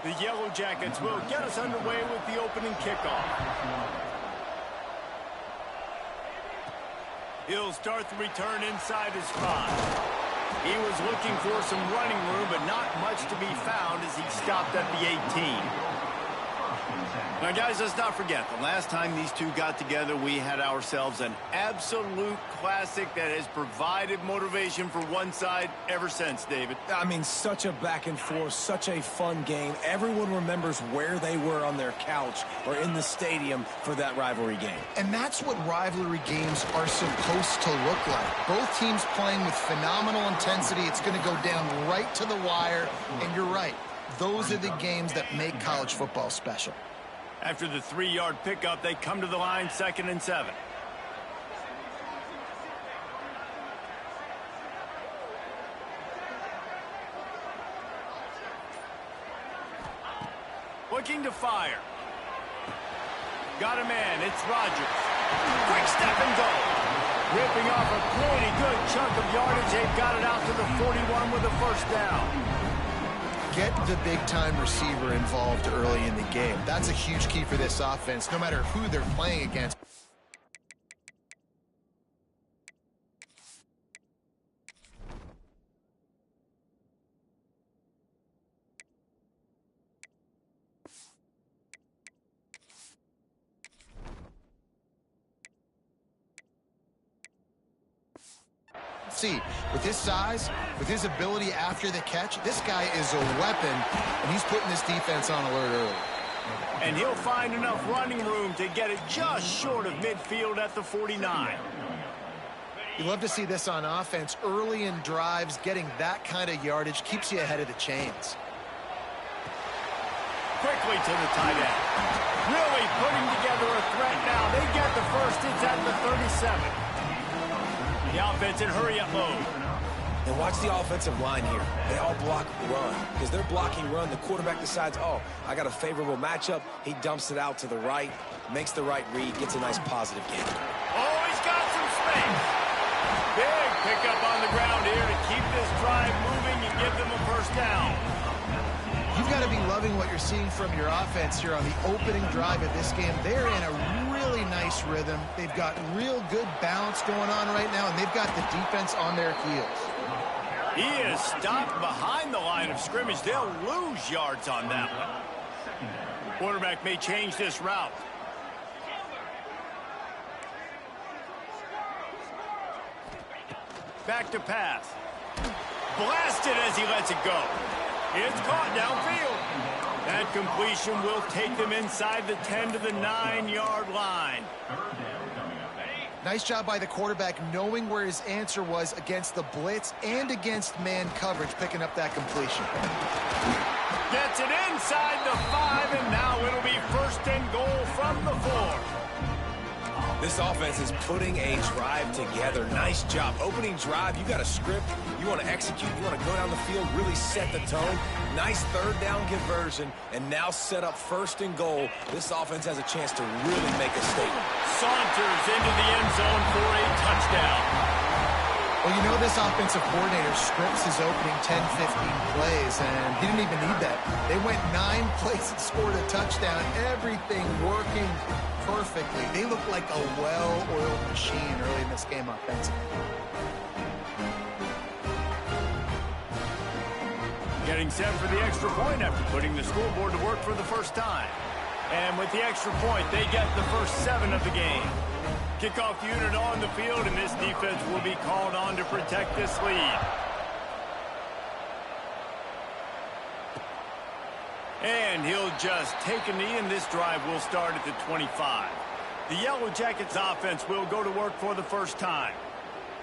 The Yellow Jackets will get us underway with the opening kickoff. He'll start the return inside his spot. He was looking for some running room, but not much to be found as he stopped at the 18. Now, guys, let's not forget, the last time these two got together, we had ourselves an absolute classic that has provided motivation for one side ever since, David. I mean, such a back and forth, such a fun game. Everyone remembers where they were on their couch or in the stadium for that rivalry game. And that's what rivalry games are supposed to look like. Both teams playing with phenomenal intensity. It's going to go down right to the wire. And you're right. Those are the games that make college football special. After the 3-yard pickup, they come to the line, 2nd and 7. Looking to fire. Got a man, it's Rodgers. Quick step and go. Ripping off a pretty good chunk of yardage. They've got it out to the 41 with a first down. Get the big-time receiver involved early in the game. That's a huge key for this offense, no matter who they're playing against. See, with his size, with his ability after the catch, this guy is a weapon, and he's putting this defense on alert early. And he'll find enough running room to get it just short of midfield at the 49. You love to see this on offense. Early in drives, getting that kind of yardage keeps you ahead of the chains. Quickly to the tight end. Really putting together a threat now. They get the first. It's at the 37. The offense in hurry up mode. And watch the offensive line here. They all block run. Because they're blocking run, the quarterback decides, oh, I got a favorable matchup. He dumps it out to the right, makes the right read, gets a nice positive gain. Oh, he's got some space. Big pickup on the ground here to keep this drive moving and give them a first down. You've got to be loving what you're seeing from your offense here on the opening drive of this game. They're in a really nice rhythm. They've got real good balance going on right now, and they've got the defense on their heels. He is stopped behind the line of scrimmage. They'll lose yards on that one. Quarterback may change this route. Back to pass. Blasted as he lets it go. It's caught downfield. That completion will take them inside the 10 to the 9-yard line. Nice job by the quarterback knowing where his answer was against the blitz and against man coverage, picking up that completion. Gets it inside the 5, and now it'll be 1st and goal from the 4. This offense is putting a drive together. Nice job. Opening drive, you got a script. You want to execute. You want to go down the field, really set the tone. Nice 3rd down conversion, and now set up 1st and goal. This offense has a chance to really make a statement. Saunters into the end zone for a touchdown. Well, you know this offensive coordinator scripts his opening 10, 15 plays, and he didn't even need that. They went 9 plays and scored a touchdown. Everything working perfectly. They look like a well-oiled machine early in this game offensively. Getting set for the extra point after putting the scoreboard to work for the first time. And with the extra point, they get the first 7 of the game. Kickoff unit on the field, and this defense will be called on to protect this lead. And he'll just take a knee, and this drive will start at the 25. The Yellow Jackets offense will go to work for the first time.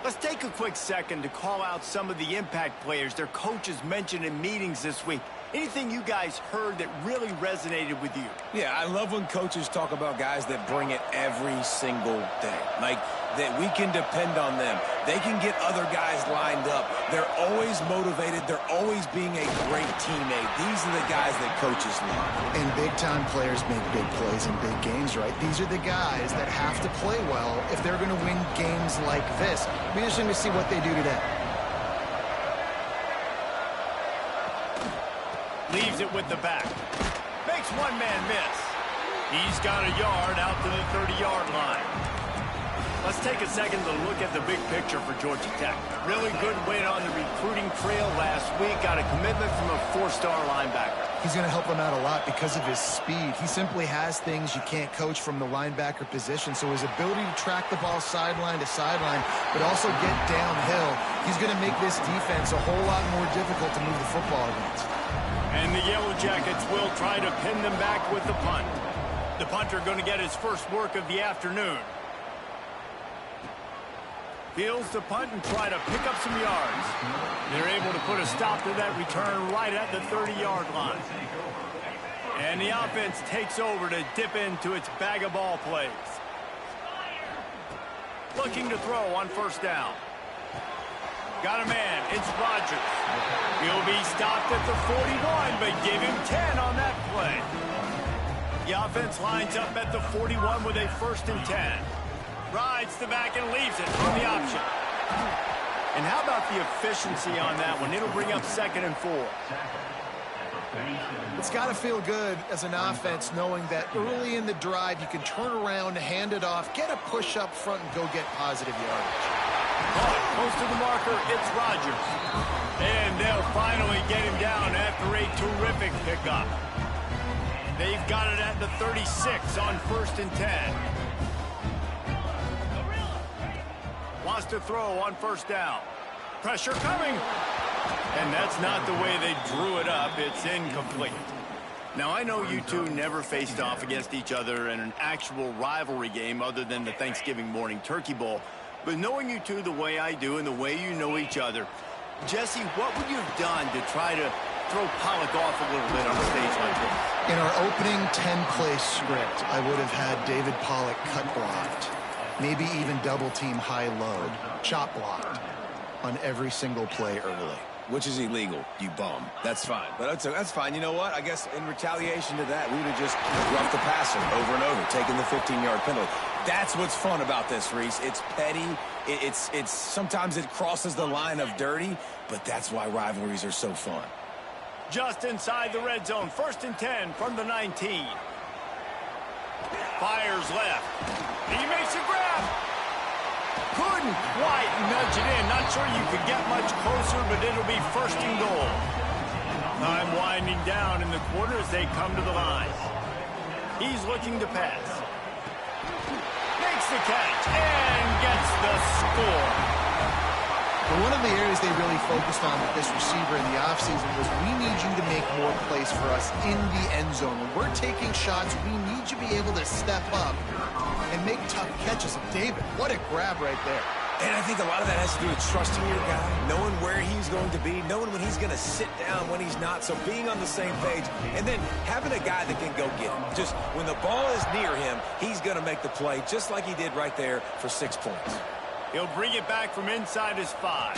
Let's take a quick second to call out some of the impact players their coaches mentioned in meetings this week. Anything you guys heard that really resonated with you? Yeah, I love when coaches talk about guys that bring it every single day. Like, that we can depend on them. They can get other guys lined up. They're always motivated. They're always being a great teammate. These are the guys that coaches love. And big-time players make big plays in big games, right? These are the guys that have to play well if they're going to win games like this. It'll be interesting to see what they do today. Leaves it with the back. Makes one man miss. He's got a yard out to the 30-yard line. Let's take a second to look at the big picture for Georgia Tech. Really good win on the recruiting trail last week. Got a commitment from a 4-star linebacker. He's going to help them out a lot because of his speed. He simply has things you can't coach from the linebacker position. So his ability to track the ball sideline to sideline, but also get downhill, he's going to make this defense a whole lot more difficult to move the football against. And the Yellow Jackets will try to pin them back with the punt. The punter going to get his first work of the afternoon. Fields the punt and try to pick up some yards. They're able to put a stop to that return right at the 30-yard line. And the offense takes over to dip into its bag of ball plays. Looking to throw on first down. Got a man. It's Rodgers. He'll be stopped at the 41, but give him 10 on that play. The offense lines up at the 41 with a 1st and 10. Rides the back and leaves it on the option. And how about the efficiency on that one? It'll bring up 2nd and 4. It's got to feel good as an offense knowing that early in the drive you can turn around, hand it off, get a push up front, and go get positive yardage. Caught close to the marker, it's Rodgers. And they'll finally get him down after a terrific pickup. They've got it at the 36 on 1st and 10. Wants to throw on first down. Pressure coming. And that's not the way they drew it up. It's incomplete. Now, I know you two never faced off against each other in an actual rivalry game other than the Thanksgiving morning Turkey Bowl. But knowing you two the way I do and the way you know each other, Jesse, what would you have done to try to throw Pollock off a little bit on a stage like this? In our opening 10-play script, I would have had David Pollock cut blocked. Maybe even double-team high-load, chop blocked on every single play early. Which is illegal, you bum. That's fine. But that's fine. You know what? I guess in retaliation to that, we would have just roughed the passer over and over, taking the 15-yard penalty. That's what's fun about this, Reese. It's petty. It's sometimes it crosses the line of dirty, but that's why rivalries are so fun. Just inside the red zone, 1st and 10 from the 19. Fires left. He makes a grab. Couldn't quite nudge it in. Not sure you could get much closer, but it'll be 1st and goal. Time winding down in the quarter as they come to the line. He's looking to pass. Makes the catch and gets the score. But one of the areas they really focused on with this receiver in the offseason was we need you to make more plays for us in the end zone. When we're taking shots, we need you to be able to step up and make tough catches. And David, what a grab right there. And I think a lot of that has to do with trusting your guy, knowing where he's going to be, knowing when he's going to sit down, when he's not, so being on the same page, and then having a guy that can go get him. Just when the ball is near him, he's going to make the play, just like he did right there for 6 points. He'll bring it back from inside his 5.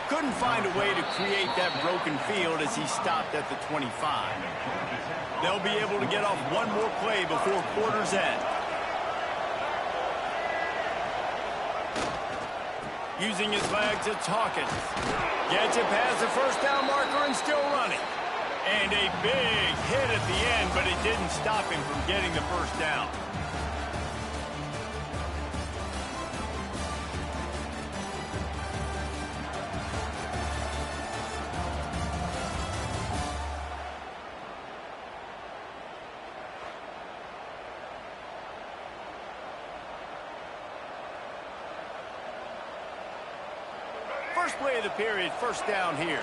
Couldn't find a way to create that broken field as he stopped at the 25. They'll be able to get off one more play before quarter's end. Using his legs, it's Hawkins. Gets it past the first down marker and still running. And a big hit at the end, but it didn't stop him from getting the first down. First play of the period, first down here.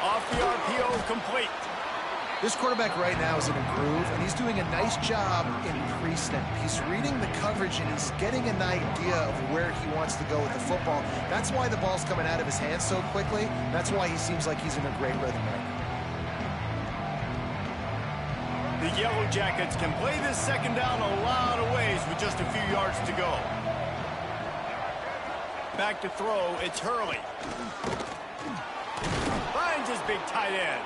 Off the RPO, complete. This quarterback right now is in a groove, and he's doing a nice job in pre-snap. He's reading the coverage, and he's getting an idea of where he wants to go with the football. That's why the ball's coming out of his hands so quickly. That's why he seems like he's in a great rhythm right now. The Yellow Jackets can play this second down a lot of ways with just a few yards to go. Back to throw, it's Hurley. Finds his big tight end.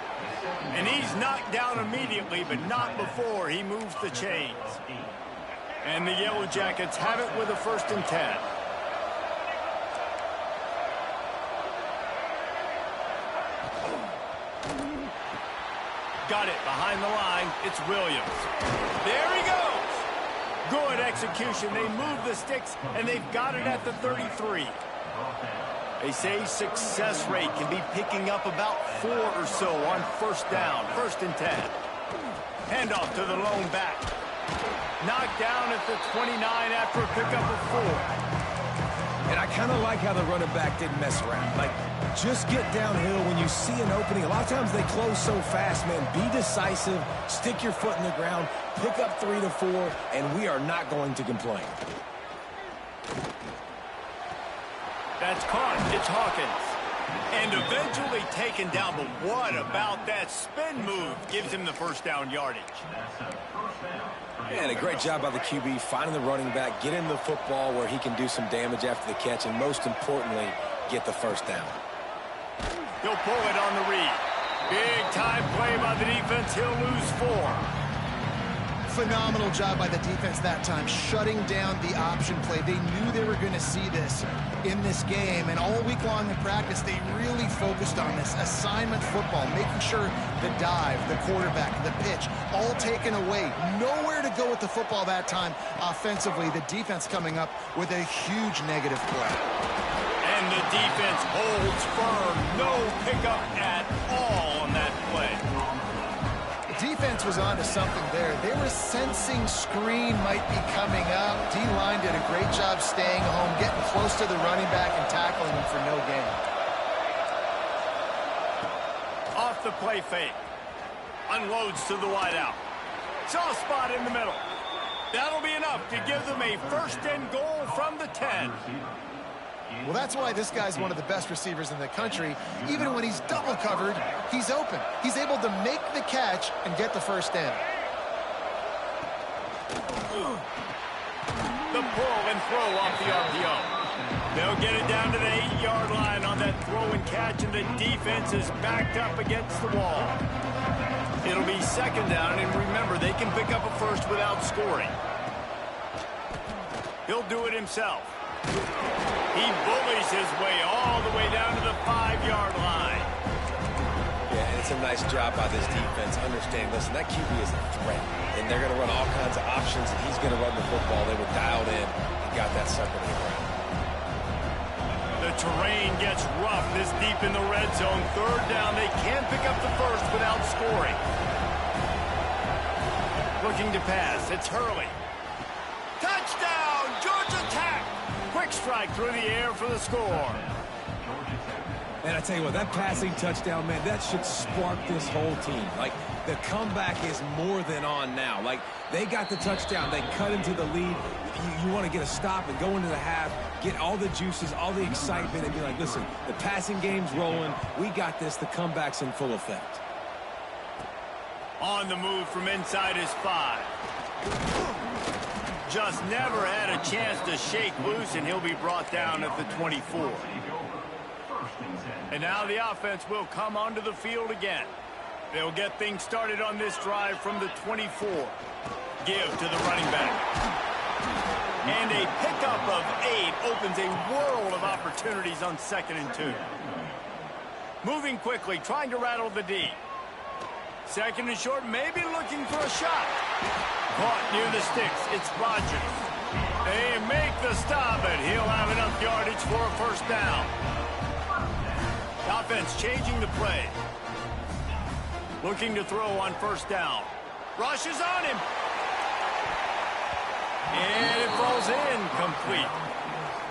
And he's knocked down immediately, but not before he moves the chains. And the Yellow Jackets have it with a 1st and 10. Got it behind the line. It's Williams. There he goes. Good execution. They move the sticks, and they've got it at the 33. They say success rate can be picking up about 4 or so on 1st down, 1st and 10. Handoff to the lone back. Knocked down at the 29 after a pickup of 4. And I kind of like how the running back didn't mess around. Like, just get downhill when you see an opening. A lot of times they close so fast, man. Be decisive, stick your foot in the ground, pick up 3 to 4, and we are not going to complain. That's caught. It's Hawkins. And eventually taken down, but what about that spin move? Gives him the 1st down yardage. And a great job by the QB, finding the running back, get him the football where he can do some damage after the catch, and most importantly, get the 1st down. He'll pull it on the read. Big time play by the defense. He'll lose 4. Phenomenal job by the defense that time, shutting down the option play. They knew they were going to see this in this game, and all week long in practice, they really focused on this assignment football, making sure the dive, the quarterback, the pitch, all taken away. Nowhere to go with the football that time offensively. The defense coming up with a huge negative play. And the defense holds firm. No pickup at all on that play. Defense was on to something there. They were sensing screen might be coming up. D-line did a great job staying home, getting close to the running back and tackling him for no gain. Off the play fake. Unloads to the wideout. Soft spot in the middle. That'll be enough to give them a 1st and goal from the 10. Well, that's why this guy's one of the best receivers in the country. Even when he's double covered, he's open. He's able to make the catch and get the 1st down. The pull and throw off the RPO. They'll get it down to the 8-yard line on that throw and catch, and the defense is backed up against the wall. It'll be 2nd down, and remember, they can pick up a 1st without scoring. He'll do it himself. He bullies his way all the way down to the 5-yard line. Yeah, and it's a nice job by this defense. Understanding, listen, that QB is a threat, and they're going to run all kinds of options, and he's going to run the football. They were dialed in and got that sucker to the ground. The terrain gets rough this deep in the red zone. 3rd down, they can pick up the 1st without scoring. Looking to pass, it's Hurley. Touchdown, Georgia Tech! Quick strike through the air for the score. And I tell you what, that passing touchdown, man, that should spark this whole team. Like, the comeback is more than on now. Like, they got the touchdown. They cut into the lead. You want to get a stop and go into the half, get all the juices, all the excitement, and be like, listen, the passing game's rolling. We got this. The comeback's in full effect. On the move from inside his 5. Just never had a chance to shake loose, and he'll be brought down at the 24. And now the offense will come onto the field again. They'll get things started on this drive from the 24. Give to the running back. And a pickup of 8 opens a world of opportunities on 2nd and 2. Moving quickly, trying to rattle the D. 2nd and short, maybe looking for a shot. Caught near the sticks. It's Rodgers. They make the stop, and he'll have enough yardage for a 1st down. Offense changing the play. Looking to throw on 1st down. Rushes on him. And it falls incomplete.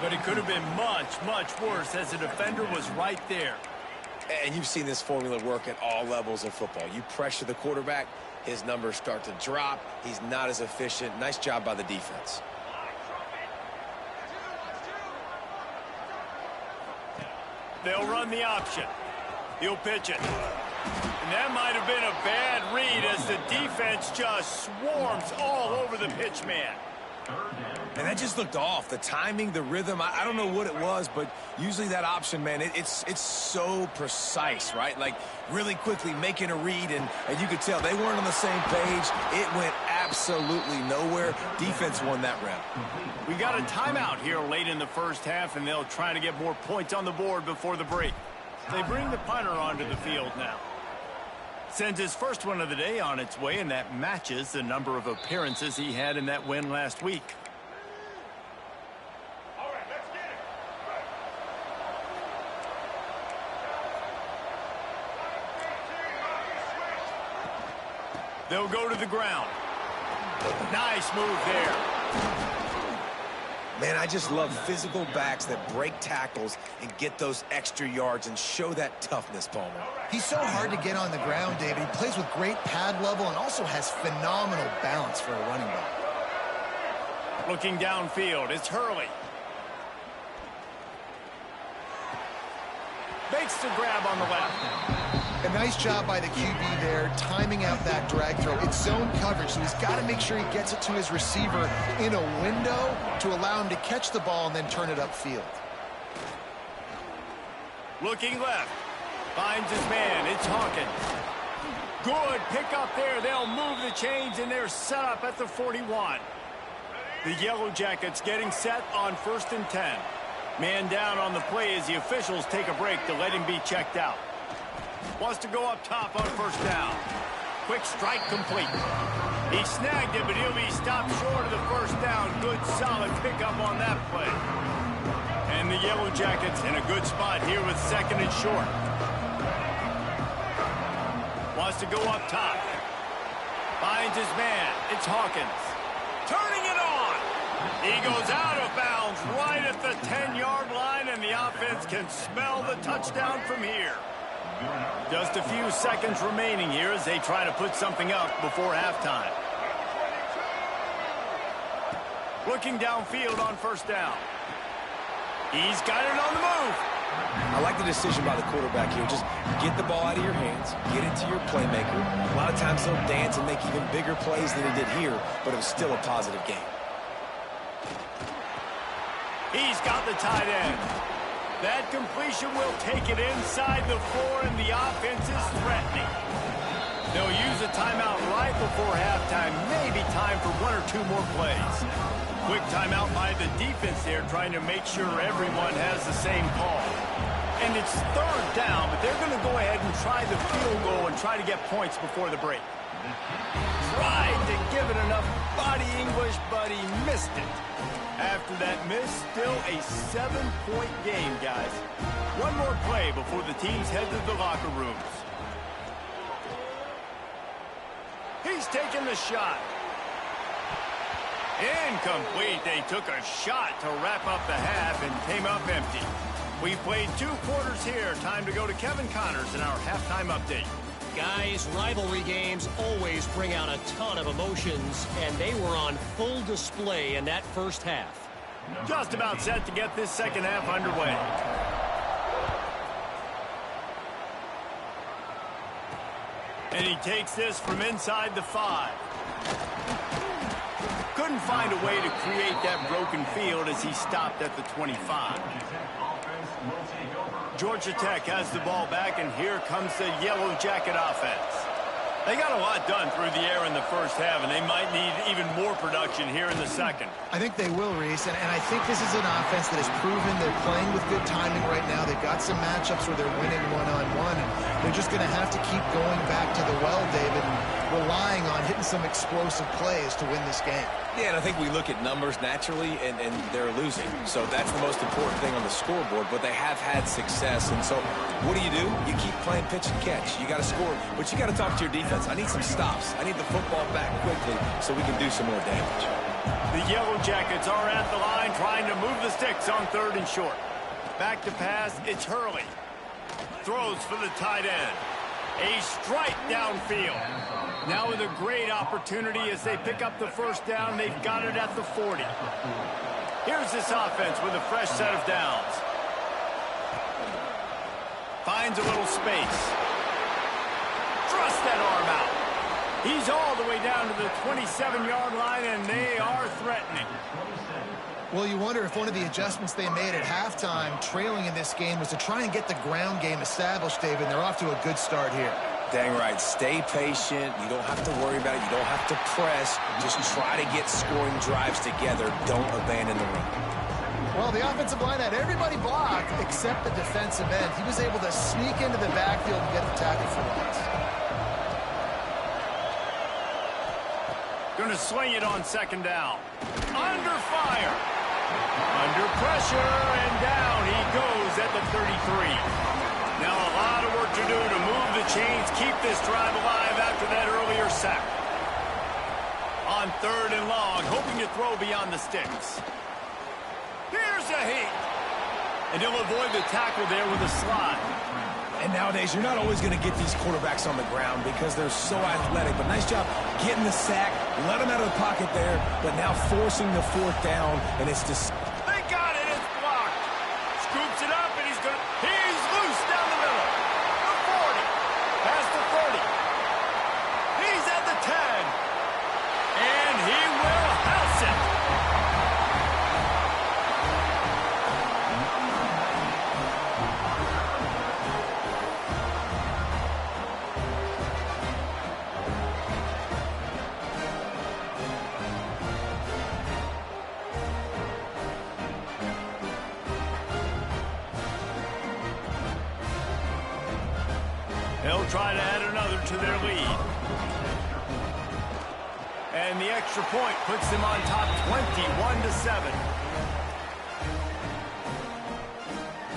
But it could have been much, much worse as the defender was right there. And you've seen this formula work at all levels of football. You pressure the quarterback, his numbers start to drop. He's not as efficient. Nice job by the defense. They'll run the option. He'll pitch it. And that might have been a bad read as the defense just swarms all over the pitch man. And that just looked off. The timing, the rhythm, I don't know what it was, but usually that option, man, it's so precise, right? Like, really quickly making a read, and you could tell they weren't on the same page. It went absolutely nowhere. Defense won that round. We got a timeout here late in the first half, and they'll try to get more points on the board before the break. They bring the punter onto the field now. Sends his first one of the day on its way, and that matches the number of appearances he had in that win last week. They'll go to the ground. Nice move there. Man, I just love physical backs that break tackles and get those extra yards and show that toughness, Palmer. He's so hard to get on the ground, David. He plays with great pad level and also has phenomenal balance for a running back. Looking downfield, it's Hurley. Makes the grab on the left. A nice job by the QB there, timing out that drag throw. It's zone coverage, so he's got to make sure he gets it to his receiver in a window to allow him to catch the ball and then turn it upfield. Looking left. Finds his man. It's Hawkins. Good pick up there. They'll move the chains, and they're set up at the 41. The Yellow Jackets getting set on 1st and 10. Man down on the play as the officials take a break to let him be checked out. Wants to go up top on 1st down. Quick strike complete. He snagged it, but he'll be stopped short of the 1st down. Good, solid pickup on that play. And the Yellow Jackets in a good spot here with 2nd and short. Wants to go up top. Finds his man. It's Hawkins. Turning it on. He goes out of bounds right at the 10-yard line, and the offense can smell the touchdown from here. Just a few seconds remaining here as they try to put something up before halftime. Looking downfield on 1st down. He's got it on the move. I like the decision by the quarterback here. Just get the ball out of your hands, get it to your playmaker. A lot of times he'll dance and make even bigger plays than he did here, but it was still a positive game. He's got the tight end. That completion will take it inside the 4, and the offense is threatening. They'll use a timeout right before halftime. Maybe time for 1 or 2 more plays. Quick timeout by the defense there, trying to make sure everyone has the same call. And it's 3rd down, but they're going to go ahead and try the field goal and try to get points before the break. Tried to give it enough body English, but he missed it. After that miss, still a 7-point game, guys. One more play before the teams head to the locker rooms. He's taking the shot. Incomplete. They took a shot to wrap up the half and came up empty. We played 2 quarters here. Time to go to Kevin Connors in our halftime update. Guys, rivalry games always bring out a ton of emotions, and they were on full display in that first half. Just about set to get this second half underway. And he takes this from inside the 5. Couldn't find a way to create that broken field as he stopped at the 25. Georgia Tech has the ball back, and here comes the Yellow Jacket offense. They got a lot done through the air in the first half, and they might need even more production here in the second. I think they will, Reese, and I think this is an offense that has proven they're playing with good timing right now. They've got some matchups where they're winning one-on-one, and they're just going to have to keep going back to the well, David, and relying on hitting some explosive plays to win this game. Yeah, and I think we look at numbers naturally, and they're losing. So that's the most important thing on the scoreboard, but they have had success. And so what do? You keep playing pitch and catch. You got to score, but you got to talk to your defense. I need some stops. I need the football back quickly so we can do some more damage. The Yellow Jackets are at the line trying to move the sticks on 3rd and short. Back to pass, it's Hurley. Throws for the tight end. A strike downfield. Now with a great opportunity as they pick up the 1st down. They've got it at the 40. Here's this offense with a fresh set of downs. Finds a little space. Thrust that arm out. He's all the way down to the 27-yard line, and they are threatening. Well, you wonder if one of the adjustments they made at halftime, trailing in this game, was to try and get the ground game established, David, and they're off to a good start here. Dang right. Stay patient. You don't have to worry about it. You don't have to press. Just try to get scoring drives together. Don't abandon the run. Well, the offensive line had everybody blocked except the defensive end. He was able to sneak into the backfield and get the tackle for loss. Going to swing it on second down. Under fire. Under pressure, and down he goes at the 33. Now a lot of work to do to move the chains, keep this drive alive after that earlier sack. On 3rd and long, hoping to throw beyond the sticks. Here's a hit. And he'll avoid the tackle there with a slide. And nowadays, you're not always going to get these quarterbacks on the ground because they're so athletic. But nice job getting the sack, let them out of the pocket there, but now forcing the 4th down, and it's just... They got it. It's blocked. Scoops it up, and he's loose down the middle. The 40. Past the 30. He's at the 10. And he will house it. They'll try to add another to their lead. And the extra point puts them on top 21-7.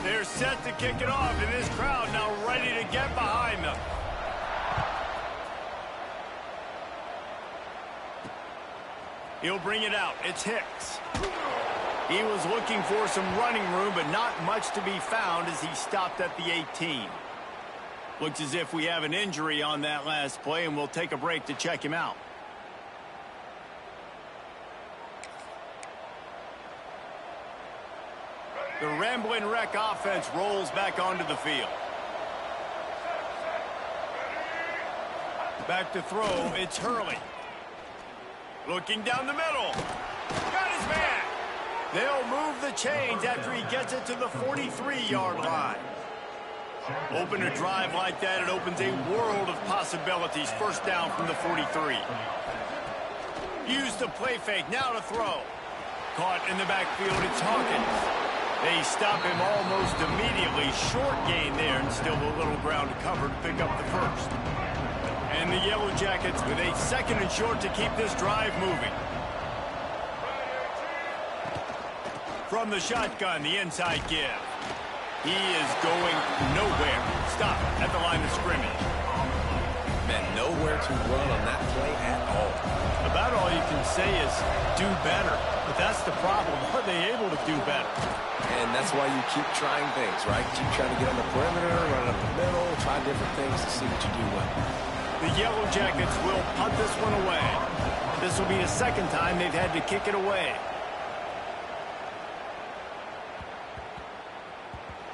They're set to kick it off, and this crowd now ready to get behind them. He'll bring it out. It's Hicks. He was looking for some running room, but not much to be found as he stopped at the 18. Looks as if we have an injury on that last play, and we'll take a break to check him out. The Ramblin' Wreck offense rolls back onto the field. Back to throw, it's Hurley. Looking down the middle. Got his man. They'll move the chains after he gets it to the 43-yard line. Open a drive like that, it opens a world of possibilities. First down from the 43. Use the play fake, now to throw. Caught in the backfield, it's Hawkins. They stop him almost immediately. Short gain there, and still a little ground to cover to pick up the first. And the Yellow Jackets with a 2nd and short to keep this drive moving. From the shotgun, the inside give. He is going nowhere. Stop at the line of scrimmage. Man, nowhere to run on that play at all. About all you can say is do better. But that's the problem. Are they able to do better? And that's why you keep trying things, right? Keep trying to get on the perimeter, run up the middle, try different things to see what you do well. The Yellow Jackets will punt this one away. This will be the 2nd time they've had to kick it away.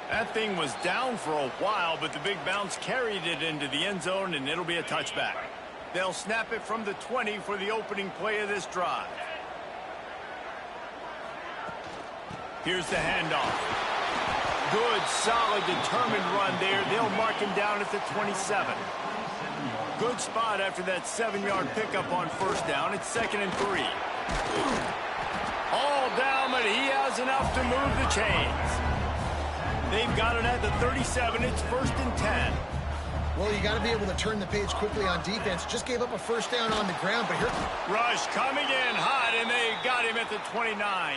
That thing was down for a while, but the big bounce carried it into the end zone, and it'll be a touchback. They'll snap it from the 20 for the opening play of this drive. Here's the handoff. Good, solid, determined run there. They'll mark him down at the 27. Good spot after that 7-yard pickup on first down. It's 2nd and 3. All down, but he has enough to move the chains. They've got it at the 37. It's 1st and 10. Well, you got to be able to turn the page quickly on defense. Just gave up a first down on the ground, but here... Rush coming in hot, and they got him at the 29.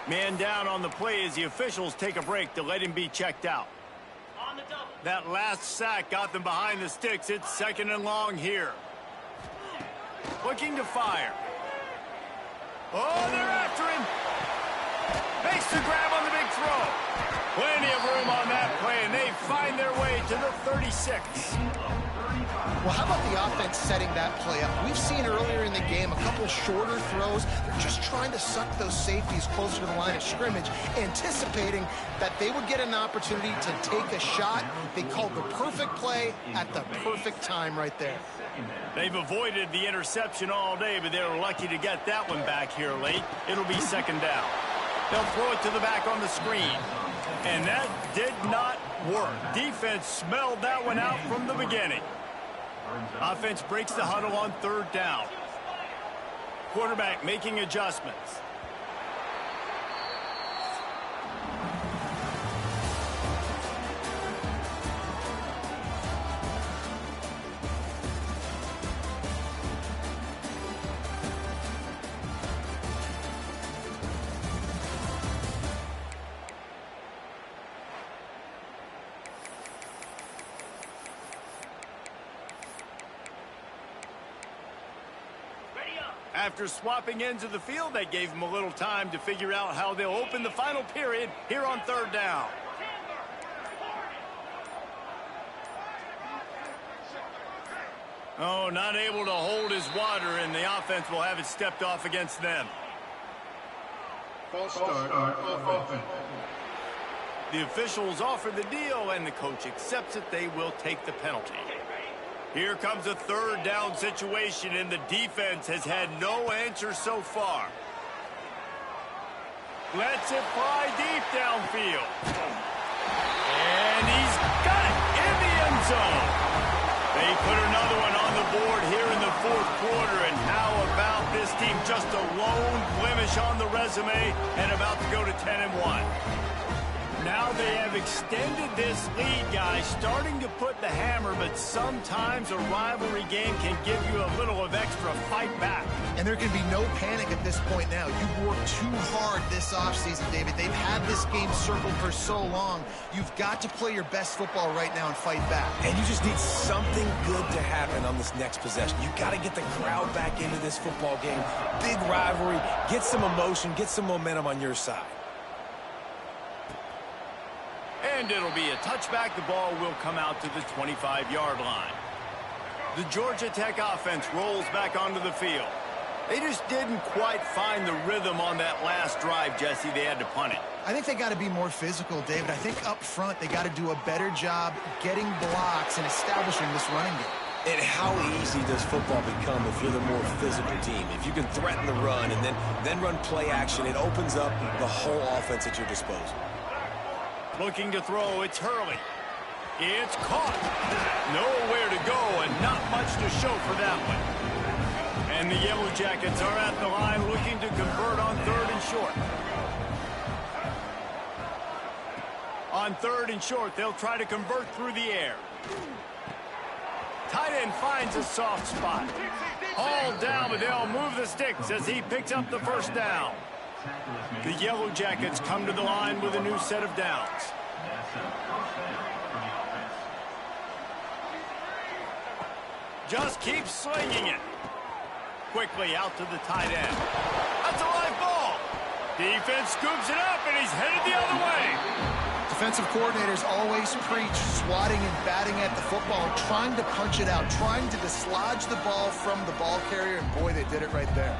Man down on the play as the officials take a break to let him be checked out. On the double. That last sack got them behind the sticks. It's 2nd and long here. Looking to fire. Oh, they're after him. Makes the grab on the big throw. Plenty of room on that play, and they find their way to the 36. Well, how about the offense setting that play up? We've seen earlier in the game a couple shorter throws. They're just trying to suck those safeties closer to the line of scrimmage, anticipating that they would get an opportunity to take a shot. They called the perfect play at the perfect time right there. They've avoided the interception all day, but they were lucky to get that one back here late. It'll be second down. They'll throw it to the back on the screen. And that did not work. Defense smelled that one out from the beginning. Offense breaks the huddle on third down. Quarterback making adjustments. After swapping ends of the field, they gave them a little time to figure out how they'll open the final period here on third down. Oh, not able to hold his water, and the offense will have it stepped off against them. False start offense. The officials offer the deal, and the coach accepts it. They will take the penalty. Here comes a third down situation, and the defense has had no answer so far. Lets it fly deep downfield. And he's got it in the end zone. They put another one on the board here in the fourth quarter, and how about this team? Just a lone blemish on the resume and about to go to 10-1. Now they have extended this lead, guys, starting to put the hammer, but sometimes a rivalry game can give you a little of extra fight back. And there can be no panic at this point now. You've worked too hard this offseason, David. They've had this game circled for so long. You've got to play your best football right now and fight back. And you just need something good to happen on this next possession. You got to get the crowd back into this football game. Big rivalry. Get some emotion. Get some momentum on your side. And it'll be a touchback. The ball will come out to the 25-yard line. The Georgia Tech offense rolls back onto the field. They just didn't quite find the rhythm on that last drive, Jesse. They had to punt it. I think they got to be more physical, David. I think up front they got to do a better job getting blocks and establishing this running game. And how easy does football become if you're the more physical team? If you can threaten the run and then run play action, it opens up the whole offense at your disposal. Looking to throw, it's Hurley. It's caught. Nowhere to go and not much to show for that one. And the Yellow Jackets are at the line looking to convert on third and short. On third and short, they'll try to convert through the air. Tight end finds a soft spot. All down, but they'll move the sticks as he picks up the first down. The Yellow Jackets come to the line with a new set of downs. Just keep slinging it. Quickly out to the tight end. That's a live ball. Defense scoops it up, and he's headed the other way. Defensive coordinators always preach swatting and batting at the football, trying to punch it out, trying to dislodge the ball from the ball carrier, and boy, they did it right there.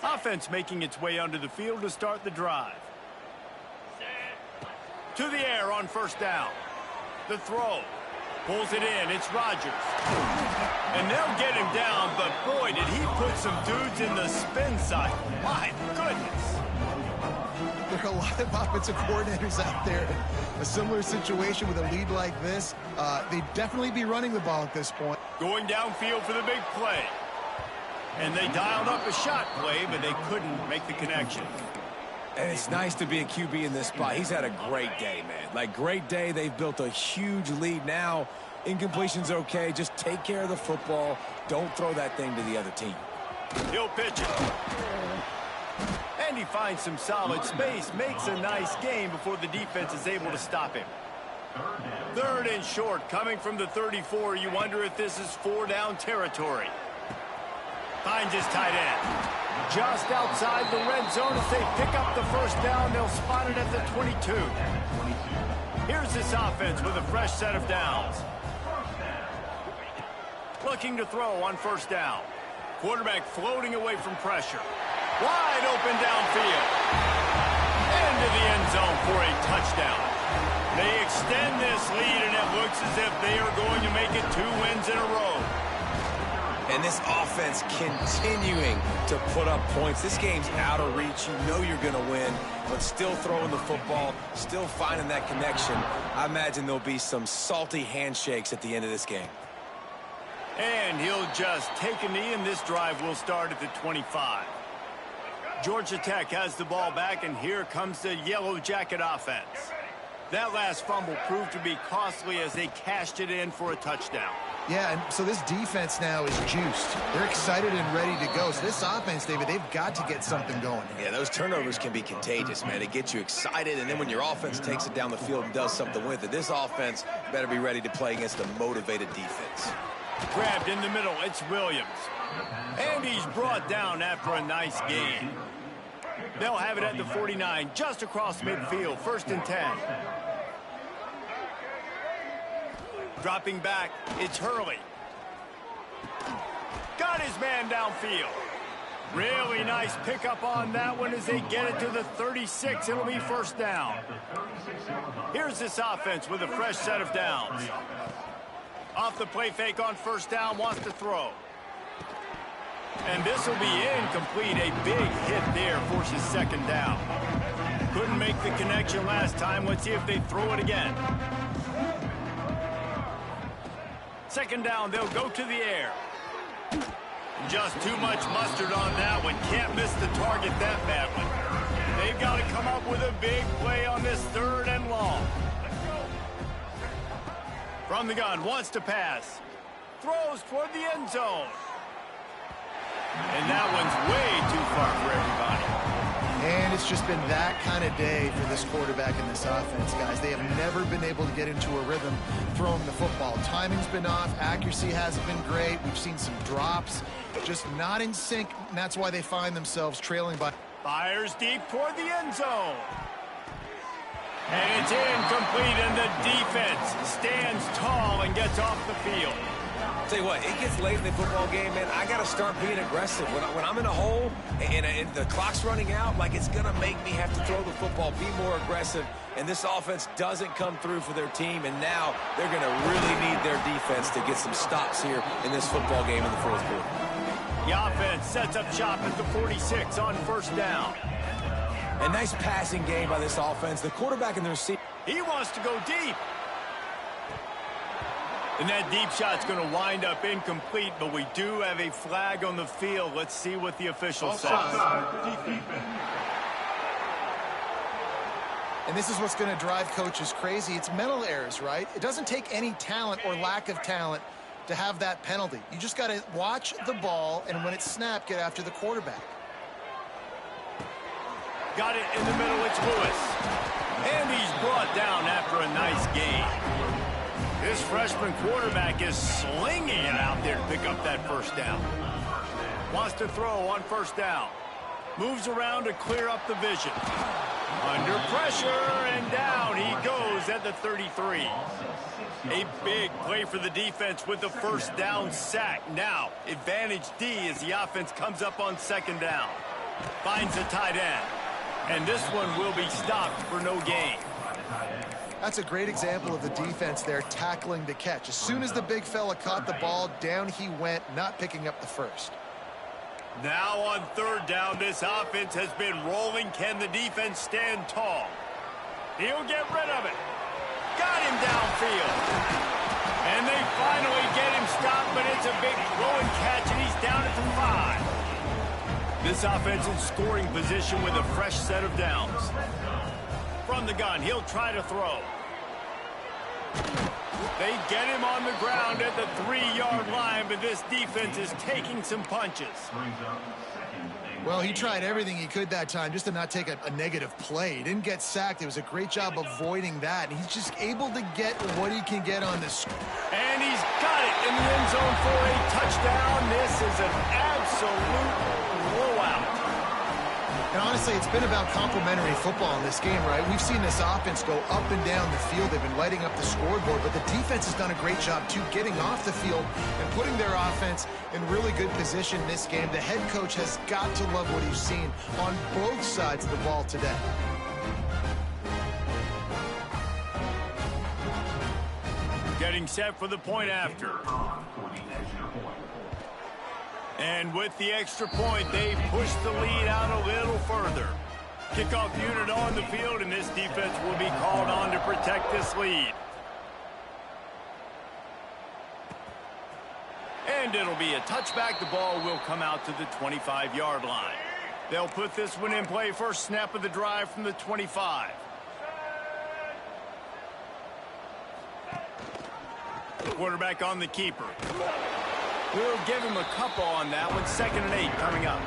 Offense making its way onto the field to start the drive. To the air on first down. The throw. Pulls it in. It's Rodgers. And they'll get him down, but boy, did he put some dudes in the spin cycle. My goodness. There are a lot of offensive coordinators out there in a similar situation with a lead like this. They'd definitely be running the ball at this point. Going downfield for the big play. And they dialed up a shot play, but they couldn't make the connection. And it's nice to be a QB in this spot. He's had a great day, man. Like, great day. They've built a huge lead now. Incompletion's okay. Just take care of the football. Don't throw that thing to the other team. He'll pitch it. And he finds some solid space, makes a nice gain before the defense is able to stop him. Third and short, coming from the 34. You wonder if this is 4-down territory. Finds his tight end. Just outside the red zone as they pick up the first down. They'll spot it at the 22. Here's this offense with a fresh set of downs. Looking to throw on first down. Quarterback floating away from pressure. Wide open downfield. Into the end zone for a touchdown. They extend this lead, and it looks as if they are going to make it 2 wins in a row. And this offense continuing to put up points. This game's out of reach. You know you're going to win, but still throwing the football, still finding that connection. I imagine there'll be some salty handshakes at the end of this game. And he'll just take a knee, and this drive will start at the 25. Georgia Tech has the ball back, and here comes the Yellow Jacket offense. That last fumble proved to be costly as they cashed it in for a touchdown. Yeah, and so this defense now is juiced. They're excited and ready to go. So this offense, David, they've got to get something going. Yeah, those turnovers can be contagious, man. It gets you excited, and then when your offense takes it down the field and does something with it, this offense better be ready to play against a motivated defense. Grabbed in the middle, it's Williams. And he's brought down after a nice gain. They'll have it at the 49, just across midfield, 1st and 10. Dropping back, it's Hurley. Got his man downfield. Really nice pickup on that one as they get it to the 36. It'll be first down. Here's this offense with a fresh set of downs. Off the play fake on first down, wants to throw. And this will be incomplete. A big hit there forces second down. Couldn't make the connection last time. Let's see if they throw it again. Second down, they'll go to the air. Just too much mustard on that one. Can't miss the target that badly. They've got to come up with a big play on this 3rd and long. From the gun, wants to pass. Throws toward the end zone. And that one's way too far for everybody. And it's just been that kind of day for this quarterback and this offense, guys. They have never been able to get into a rhythm throwing the football. Timing's been off. Accuracy hasn't been great. We've seen some drops. Just not in sync, and that's why they find themselves trailing by. Fires deep toward the end zone. And it's incomplete, and the defense stands tall and gets off the field. Tell you what, it gets late in the football game, man. I got to start being aggressive. When I'm in a hole and the clock's running out, like it's going to make me have to throw the football, be more aggressive. And this offense doesn't come through for their team, and now they're going to really need their defense to get some stops here in this football game in the 4th quarter. The offense sets up shop at the 46 on first down. A nice passing game by this offense. The quarterback and the receiver. He wants to go deep. And that deep shot's going to wind up incomplete, but we do have a flag on the field. Let's see what the official says. And this is what's going to drive coaches crazy. It's mental errors, right? It doesn't take any talent or lack of talent to have that penalty. You just got to watch the ball, and when it's snapped, get after the quarterback. Got it in the middle, it's Lewis. And he's brought down after a nice gain. This freshman quarterback is slinging it out there to pick up that first down. Wants to throw on first down. Moves around to clear up the vision. Under pressure, and down he goes at the 33. A big play for the defense with the first down sack. Now, advantage D as the offense comes up on second down. Finds a tight end. And this one will be stopped for no gain. That's a great example of the defense there tackling the catch. As soon as the big fella caught the ball, down he went, not picking up the first. Now on third down, this offense has been rolling. Can the defense stand tall? He'll get rid of it. Got him downfield. And they finally get him stopped, but it's a big throwing catch, and he's down at the 5. This offense in scoring position with a fresh set of downs. From the gun, he'll try to throw. They get him on the ground at the 3-yard line, but this defense is taking some punches. Well, he tried everything he could that time just to not take a negative play. He didn't get sacked. It was a great job avoiding that. And he's just able to get what he can get on this. And he's got it in the end zone for a touchdown. This is an absolute blowout. And honestly, it's been about complementary football in this game, right? We've seen this offense go up and down the field. They've been lighting up the scoreboard, but the defense has done a great job, too, getting off the field and putting their offense in really good position in this game. The head coach has got to love what he's seen on both sides of the ball today. Getting set for the point after. And with the extra point, they push the lead out a little further. Kickoff unit on the field, and this defense will be called on to protect this lead. And it'll be a touchback. The ball will come out to the 25-yard line. They'll put this one in play first snap of the drive from the 25. Quarterback on the keeper. We'll give him a couple on that one. 2nd and 8 coming up.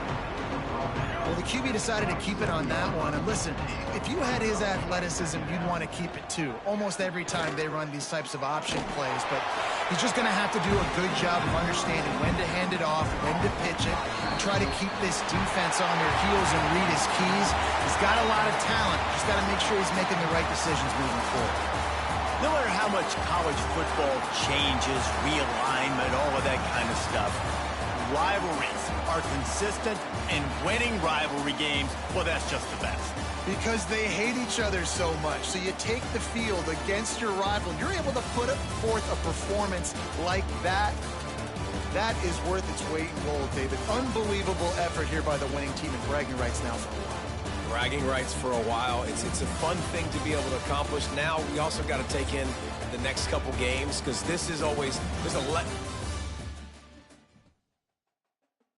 Well, the QB decided to keep it on that one. And listen, if you had his athleticism, you'd want to keep it too. Almost every time they run these types of option plays. But he's just going to have to do a good job of understanding when to hand it off, when to pitch it, and try to keep this defense on their heels and read his keys. He's got a lot of talent. Just got to make sure he's making the right decisions moving forward. No matter how much college football changes, realignment, all of that kind of stuff, rivalries are consistent, and winning rivalry games, well, that's just the best. Because they hate each other so much. So you take the field against your rival. You're able to put forth a performance like that. That is worth its weight in gold, David. Unbelievable effort here by the winning team, and bragging rights now for a while. Bragging rights for a while. It's a fun thing to be able to accomplish. Now we also got to take in the next couple games, because this is always, there's a